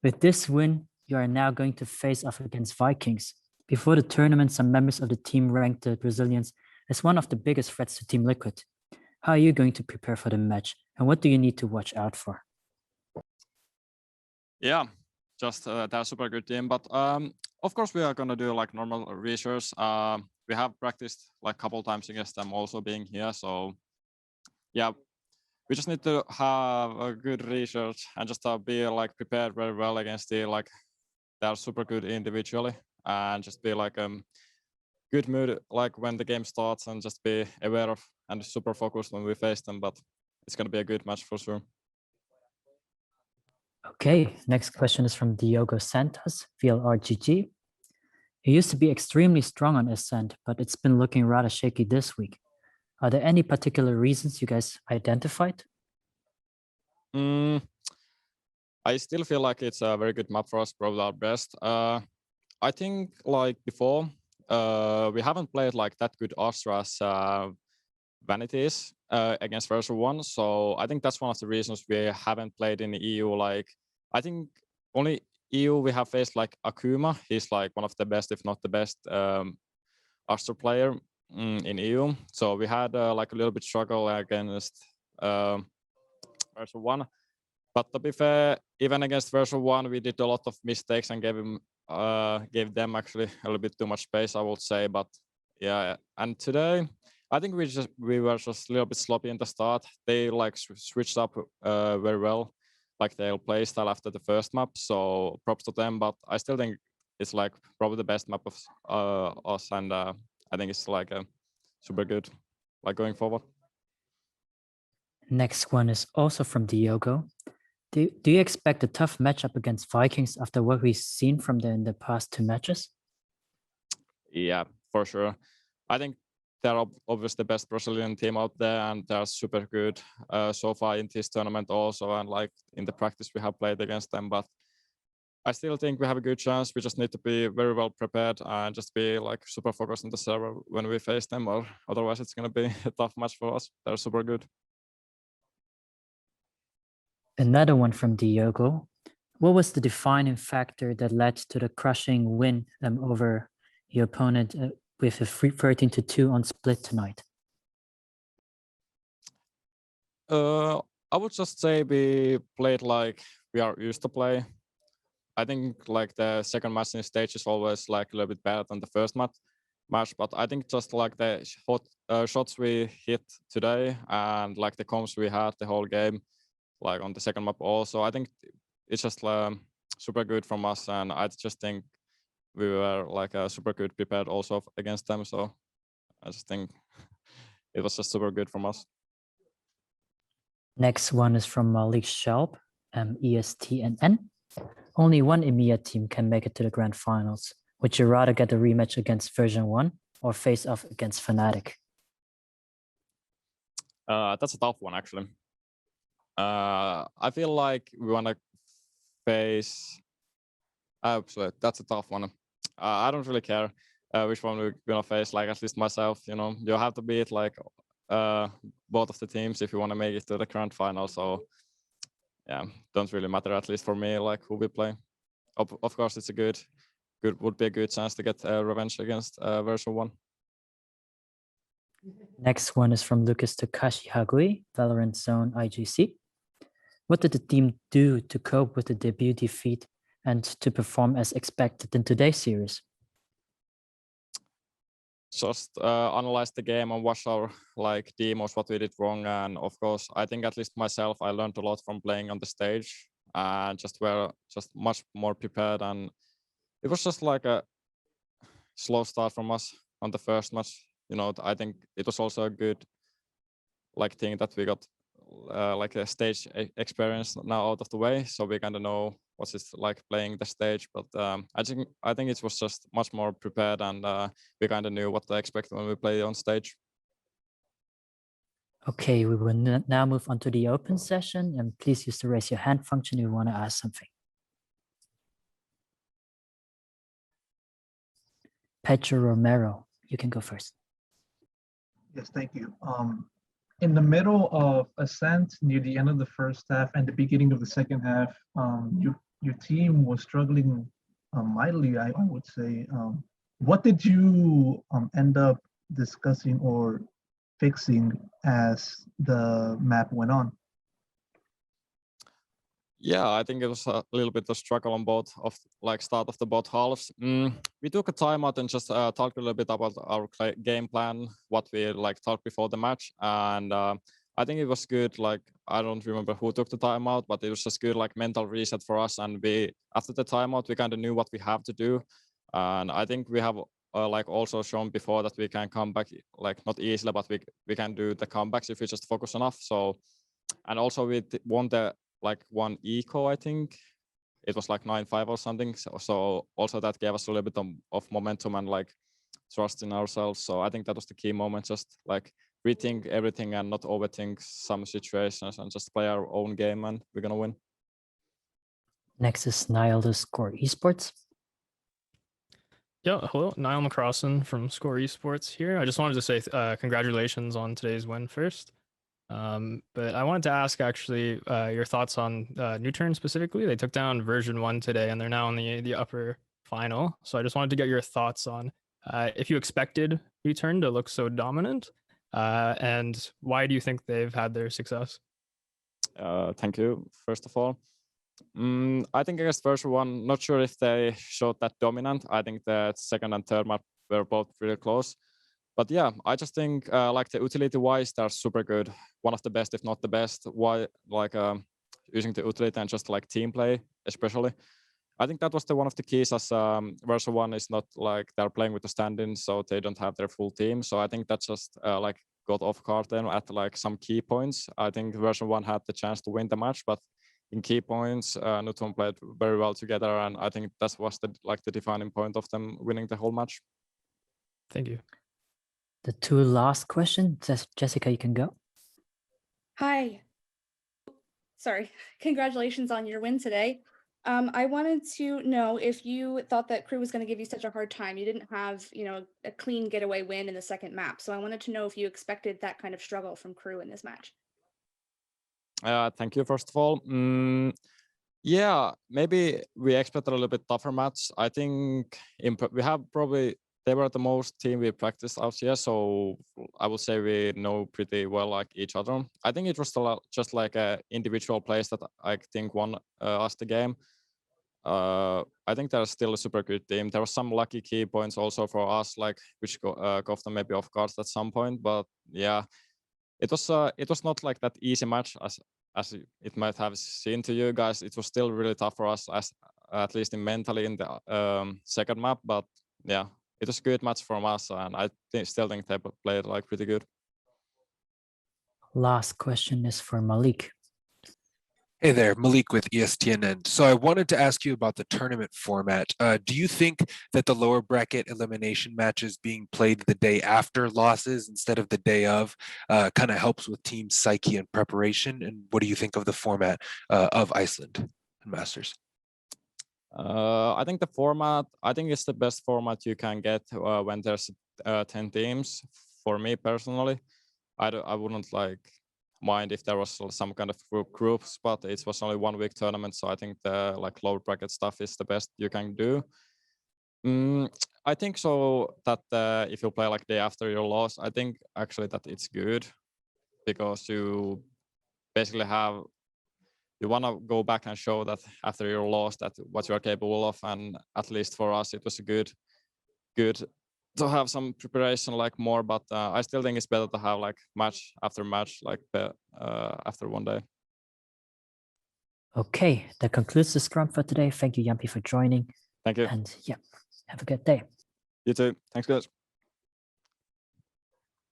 With this win, you are now going to face off against Vikings. Before the tournament, some members of the team ranked the Brazilians as one of the biggest threats to Team Liquid. How are you going to prepare for the match, and what do you need to watch out for? Yeah, just they're super good team, but of course we are gonna do like normal research. We have practiced like a couple times against them also being here, so yeah, we just need to have a good research and just be like prepared very well against the like they're super good individually, and just be like good mood like when the game starts, and just be aware of and super focused when we face them. But it's gonna be a good match for sure. Okay, next question is from Diogo Santos, VLRGG. You used to be extremely strong on Ascent, but it's been looking rather shaky this week. Are there any particular reasons you guys identified? I still feel like it's a very good map for us, probably our best. I think like before, we haven't played like that good Astra's Vanities against version 1, so I think that's one of the reasons we haven't played in the EU. Like, I think only EU we have faced like Akuma. He's like one of the best, if not the best, Astra player in EU. So we had like a little bit struggle against version 1. But to be fair, even against version 1, we did a lot of mistakes and gave them actually a little bit too much space, I would say. But yeah, and today I think we were just a little bit sloppy in the start. They like switched up very well, like their play style after the first map. So props to them. But I still think it's like probably the best map of us, and I think it's like super good, like going forward. Next one is also from Diogo. Do you expect a tough matchup against Vikings after what we've seen from them in the past 2 matches? Yeah, for sure. I think they're obviously the best Brazilian team out there, and they're super good so far in this tournament also, and like in the practice we have played against them. But I still think we have a good chance. We just need to be very well prepared and just be like super focused on the server when we face them, or otherwise it's going to be a tough match for us. They're super good. Another one from Diogo. What was the defining factor that led to the crushing win over your opponent with a 13-2 on split tonight? I would just say we played like we are used to play. I think like the second match in the stage is always like a little bit better than the first match, but I think just like the shots we hit today and like the comms we had the whole game, like on the second map also, I think it's just super good from us, and I just think we were like super good prepared also against them. So I just think it was just super good from us. Next one is from Malik Shalp, ESTNN. Only one EMEA team can make it to the grand finals. Would you rather get a rematch against version 1 or face off against Fnatic? That's a tough one, actually. I feel like we want to face... Absolutely, that's a tough one. I don't really care which one we're going to face, like at least myself, you know. You have to beat like both of the teams if you want to make it to the grand final. So yeah, don't really matter, at least for me, like who we play. Of course, it's would be a good chance to get revenge against version 1. Next one is from Lucas Takashi Hagui, Valorant Zone IGC. What did the team do to cope with the debut defeat and to perform as expected in today's series? Just analyze the game and watch our like demos, what we did wrong, and of course, I think at least myself, I learned a lot from playing on the stage, and just were just much more prepared. And it was just like a slow start from us on the first match. You know, I think it was also a good like thing that we got like a stage experience now out of the way, so we kind of know what's it like playing the stage. But I think it was just much more prepared, and we kind of knew what to expect when we play on stage. Okay, we will now move on to the open session, and please use the raise your hand function if you want to ask something. Pedro Romero, you can go first. Yes, thank you. In the middle of Ascent, near the end of the first half and the beginning of the second half, you your team was struggling mightily, I would say. What did you end up discussing or fixing as the map went on? Yeah, I think it was a little bit of struggle on both of start of the both halves. We took a timeout and just talked a little bit about our game plan, what we talked before the match, and I think it was good. I don't remember who took the timeout, but it was just good mental reset for us. And we after the timeout, we kind of knew what we have to do, and I think we have also shown before that we can come back not easily, but we can do the comebacks if we just focus enough. So, and also we won the one eco, I think it was 9-5 or something. So also that gave us a little bit of momentum and trust in ourselves. So I think that was the key moment, just rethink everything and not overthink some situations and just play our own game, and we're gonna win. Next is Niall the Score Esports. Yeah, hello, Niall McCrossan from Score Esports here. I just wanted to say congratulations on today's win first. But I wanted to ask actually your thoughts on Newturn specifically. They took down version 1 today, and they're now in the upper final. So I just wanted to get your thoughts on if you expected Newturn to look so dominant, and why do you think they've had their success? Thank you, first of all. I think against version 1, not sure if they showed that dominant. I think the second and third map were both really close. But yeah, I just think the utility-wise, they're super good. One of the best, if not the best. Why using the utility and just team play, especially. I think that was one of the keys, as version 1 is not they're playing with the stand-ins, so they don't have their full team. So I think that just got off guard then at some key points. I think version 1 had the chance to win the match, but in key points, Newton played very well together, and I think that was the defining point of them winning the whole match. Thank you. The two last questions, Jessica, you can go. Hi. Sorry. Congratulations on your win today. I wanted to know if you thought that Crew was going to give you such a hard time. You didn't have, a clean getaway win in the second map. So I wanted to know if you expected that kind of struggle from Crew in this match. Thank you, first of all. Yeah, maybe we expect a little bit tougher match. I think we have probably, they were the most team we practiced out here, so I would say we know pretty well each other. I think it was still just individual plays that I think won us the game. I think they're still a super good team. There were some lucky key points also for us, which got them maybe off guard at some point. But yeah, it was not that easy match as it might have seemed to you guys. It was still really tough for us, at least mentally in the second map. But yeah, it was a good match from us, and I still think they played pretty good. Last question is for Malik. Hey there, Malik with ESTNN. So I wanted to ask you about the tournament format. Do you think that the lower bracket elimination matches being played the day after losses instead of the day of kind of helps with team psyche and preparation? And what do you think of the format of Iceland and Masters? I think the format, I think it's the best format you can get when there's 10 teams. For me personally, I wouldn't mind if there was some kind of groups, but it was only 1 week tournament, so I think the lower bracket stuff is the best you can do. I think so that if you play day after your loss, I think actually that it's good, because you basically you want to go back and show that after your loss that what you are capable of, and at least for us it was a good to have some preparation more, but I still think it's better to have match after match after one day. Okay, that concludes the scrum for today. Thank you, Jamppi, for joining. Thank you. And yeah, have a good day. You too. Thanks, guys.